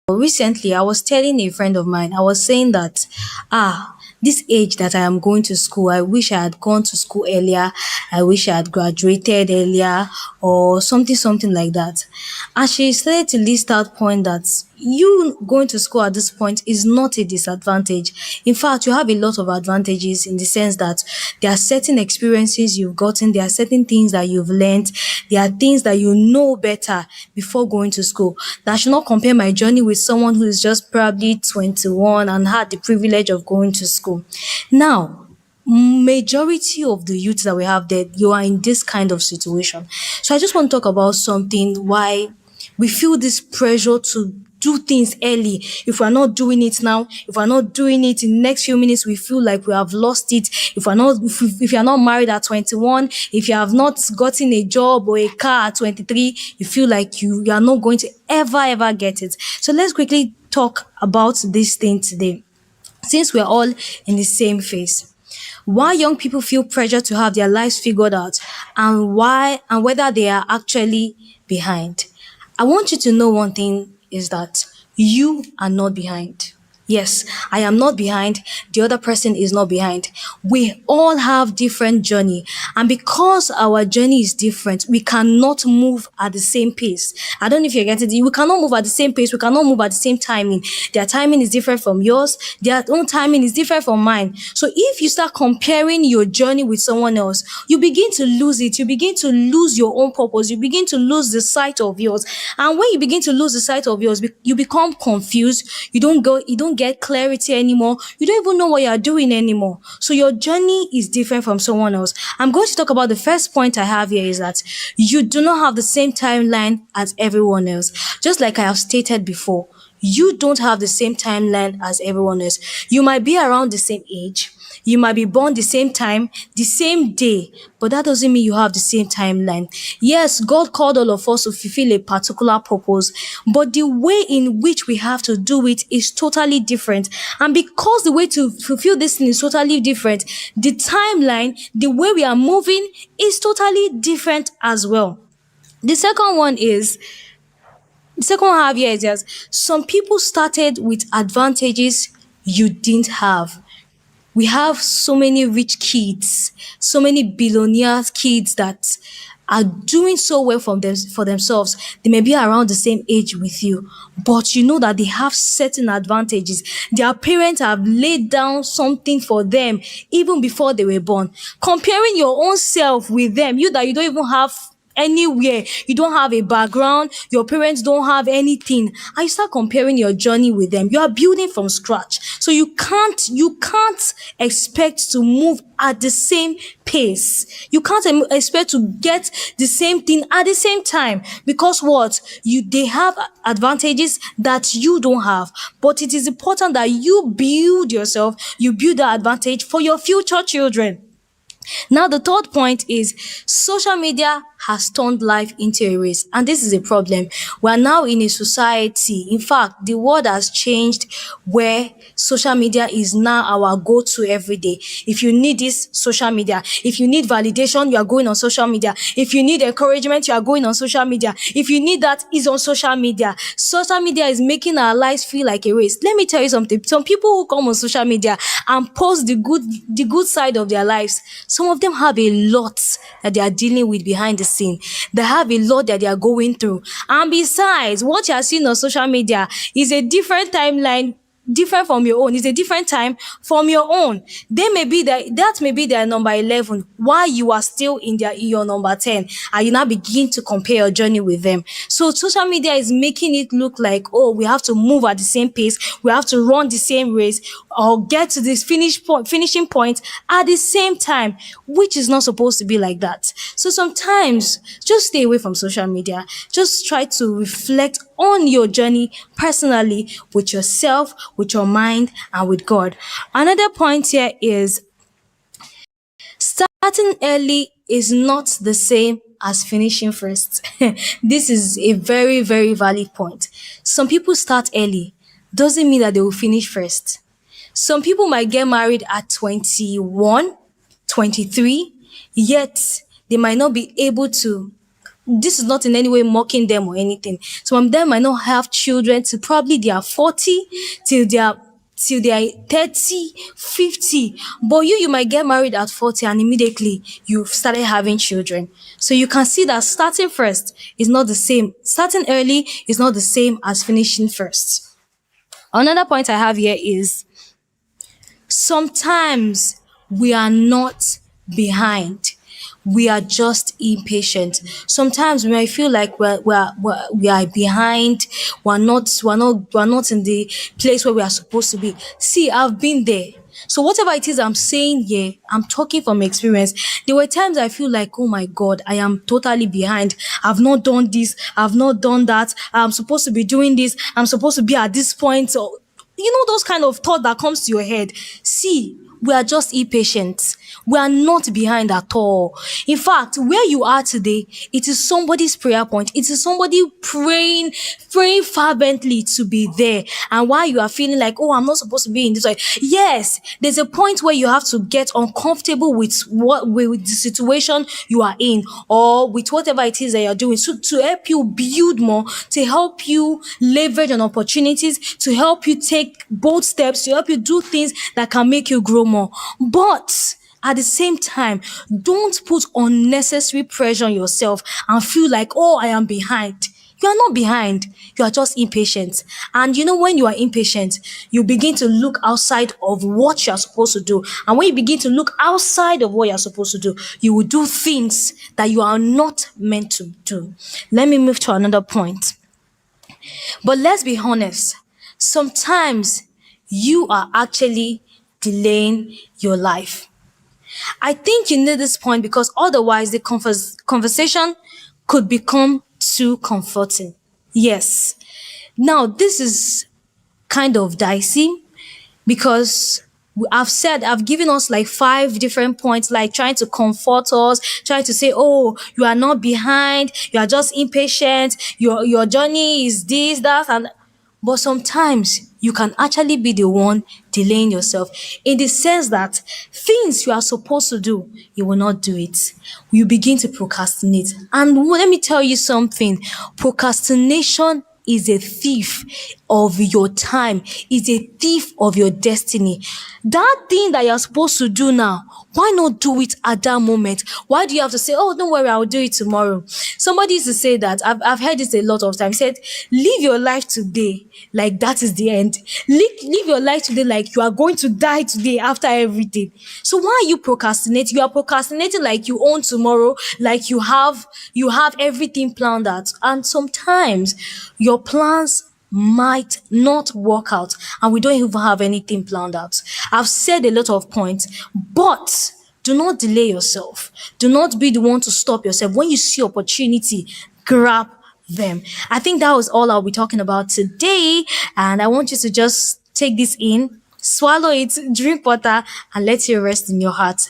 Recently, I was telling a friend of mine, I was saying that, this age that I am going to school, I wish I had gone to school earlier. I wish I had graduated earlier or something like that. And she started to list out point that you going to school at this point is not a disadvantage. In fact, you have a lot of advantages in the sense that there are certain experiences you've gotten, there are certain things that you've learned, there are things that you know better before going to school. That I should not compare my journey with someone who is just probably 21 and had the privilege of going to school. Now, majority of the youths that we have there, you are in this kind of situation. So I just want to talk about something why we feel this pressure to do things early. If we're not doing it now, if we're not doing it in the next few minutes, we feel like we have lost it. If you're not married at 21, if you have not gotten a job or a car at 23, you feel like you are not going to ever get it. So let's quickly talk about this thing today, since we're all in the same phase. Why young people feel pressure to have their lives figured out, and why and whether they are actually behind. I want you to know one thing is that you are not behind. Yes, I am not behind. The other person is not behind. We all have different journey. And because our journey is different, we cannot move at the same pace. I don't know if you get it. We cannot move at the same pace. We cannot move at the same timing. Their timing is different from yours. Their own timing is different from mine. So if you start comparing your journey with someone else, you begin to lose it. You begin to lose your own purpose. You begin to lose the sight of yours. And when you begin to lose the sight of yours, you become confused. You don't get clarity anymore. You don't even know what you are doing anymore. So your journey is different from someone else. I'm going to talk about the first point I have here is that you do not have the same timeline as everyone else. Just like I have stated before, you don't have the same timeline as everyone else. You might be around the same age. You might be born the same time, the same day, but that doesn't mean you have the same timeline. Yes, God called all of us to fulfill a particular purpose, but the way in which we have to do it is totally different. And because the way to fulfill this thing is totally different, the timeline, the way we are moving is totally different as well. The second one is the second one I have here is just some people started with advantages you didn't have. We have so many rich kids, so many billionaires kids that are doing so well for themselves. They may be around the same age with you, but you know that they have certain advantages. Their parents have laid down something for them even before they were born. Comparing your own self with them, you that you don't even have anywhere, you don't have a background, your parents don't have anything, and you start comparing your journey with them, you are building from scratch. So you can't expect to move at the same pace. You can't expect to get the same thing at the same time, because what you they have advantages that you don't have. But it is important that you build yourself, you build that advantage for your future children. Now, the third point is social media has turned life into a race, and this is a problem. We are now in a society. In fact, the world has changed where social media is now our go-to every day. If you need this, social media. If you need validation, you are going on social media. If you need encouragement, you are going on social media. If you need that, is on social media. Social media is making our lives feel like a race. Let me tell you something. Some people who come on social media and post the good side of their lives, some of them have a lot that they are dealing with behind the scene. They have a lot that they are going through. And besides, what you are seeing on social media is a different timeline, different from your own. It's a different time from your own. They may be that may be their number 11 while you are still in your number 10, and you now begin to compare your journey with them. So social media is making it look like, oh, we have to move at the same pace, we have to run the same race or get to this finishing point at the same time, which is not supposed to be like that. So sometimes just stay away from social media. Just try to reflect on your journey personally with yourself, with your mind, and with God. Another point here is starting early is not the same as finishing first. This is a very valid point. Some people start early, doesn't mean that they will finish first. Some people might get married at 21, 23, yet they might not be able to this is not in any way mocking them or anything. Some of them might not have children till probably they are 40, till they are till they are 30, 50. But you might get married at 40 and immediately you've started having children. So you can see that starting first is not the same. Starting early is not the same as finishing first. Another point I have here is sometimes we are not behind. We are just impatient. Sometimes we might feel like we are behind. We're not in the place where we are supposed to be. See, I've been there. So whatever it is I'm saying here, I'm talking from experience. There were times I feel like, oh my God, I am totally behind. I've not done this. I've not done that. I'm supposed to be doing this. I'm supposed to be at this point. So those kind of thought that comes to your head. See, we are just impatient. We are not behind at all. In fact, where you are today, it is somebody's prayer point. It is somebody praying fervently to be there. And while you are feeling like, oh, I'm not supposed to be in this way. Yes, there's a point where you have to get uncomfortable with the situation you are in, or with whatever it is that you're doing. So to help you build more, to help you leverage on opportunities, to help you take bold steps, to help you do things that can make you grow more. But at the same time, don't put unnecessary pressure on yourself and feel like, oh, I am behind. You are not behind. You are just impatient. And when you are impatient, you begin to look outside of what you are supposed to do. And when you begin to look outside of what you are supposed to do, you will do things that you are not meant to do. Let me move to another point. But let's be honest. Sometimes you are actually delaying your life. I think you need this point because otherwise the conversation could become too comforting. Yes. Now, this is kind of dicey because I've given us like five different points, like trying to comfort us, trying to say, oh, you are not behind, you are just impatient, your journey is this, that, and but sometimes you can actually be the one delaying yourself in the sense that things you are supposed to do, you will not do it. You begin to procrastinate. And let me tell you something, procrastination is a thief of your time, is a thief of your destiny. That thing that you're supposed to do now, why not do it at that moment? Why do you have to say, oh, don't worry, I'll do it tomorrow? Somebody used to say that, I've heard this a lot of times, said, live your life today like that is the end. Live your life today like you are going to die today after everything. So why are you procrastinating? You are procrastinating like you own tomorrow, like you have everything planned out. And sometimes your plans might not work out and we don't even have anything planned out. I've said a lot of points, but do not delay yourself. Do not be the one to stop yourself. When you see opportunity, grab them. I think that was all I'll be talking about today. And I want you to just take this in, swallow it, drink water, and let it rest in your heart.